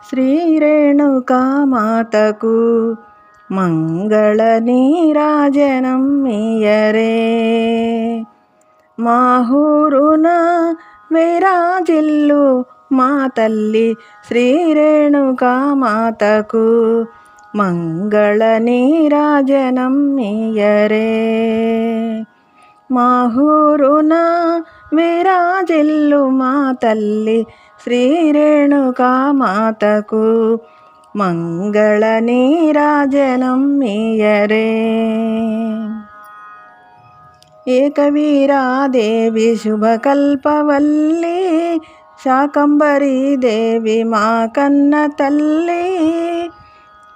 శ్రీ రేణుకామాతకు మంగళ నీరాజనం మీయరే. మాహూరున విరాజిల్లు మా తల్లి శ్రీ రేణుకామాతకు మంగళ నీరాజనం మీయరే. మాహూరున విరాజిల్లు మా తల్లి శ్రీ రేణుకామాతకు మంగళ నీరాజనం మీయరే. ఏకవీరాదేవి శుభకల్పవల్లి శాకంబరీ దేవి మా కన్న తల్లి.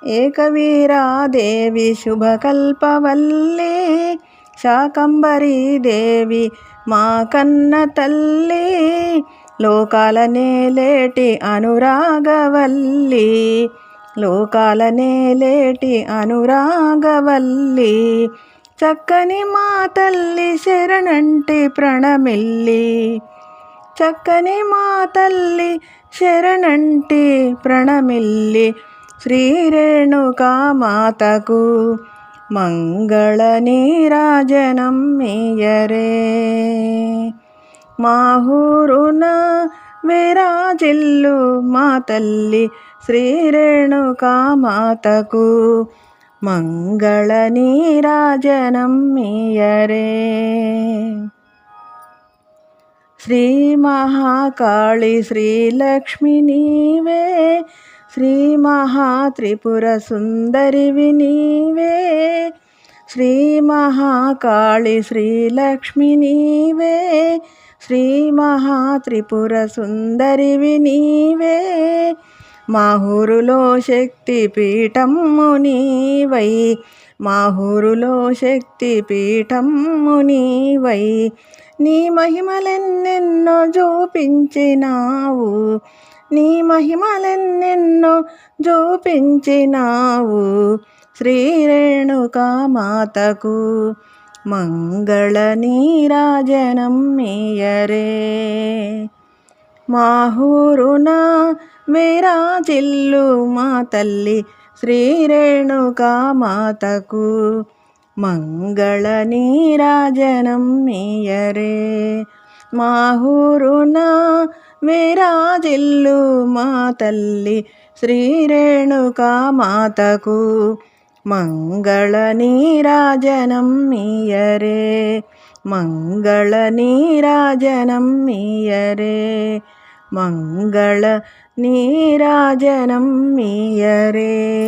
ఏకవీరాదేవి శుభకల్పవల్లి శాకంబరీ దేవి మా కన్న తల్లి. లోకాల నేలేటి అనురాగవల్లి, లోకాల నేలేటి అనురాగవల్లి. చక్కని మా తల్లి శరణంటి ప్రణమిల్లి, చక్కని మా తల్లి శరణంటి ప్రణమిల్లి. శ్రీ రేణుకామాతకు మంగళ నీరాజనం మీయరే. మాహూరున విరాజిల్లు మా తల్లి శ్రీ రేణుకామాతకు మంగళ నీరాజనం మీయరే. శ్రీ మహాకాళి శ్రీలక్ష్మి నీవే, శ్రీ మహాత్రిపుర సుందరివి నీవే. శ్రీ మహాకాళి శ్రీలక్ష్మి నీవే, శ్రీ మహాత్రిపుర సుందరివి నీవే. మాహూరులో శక్తి పీఠము నీవై, మాహూరులో శక్తి పీఠము నీవై. నీ మహిమలెన్నెన్నో చూపించినావు, నీ మహిమలెన్నెన్నో చూపించినావు. శ్రీ రేణుకామాతకు మంగళ నీరాజనం మీయరే. మాహూరున విరాజిల్లు మా తల్లి శ్రీ రేణుకామాతకు మంగళ నీరాజనం మీయరే. మాహూరున విరాజిల్లు మా తల్లి శ్రీ రేణుకామాతకు మంగళ నీరాజనం మీయరే. మంగళ నీరాజనం మీయరే. మంగళ నీరాజనం మీయరే.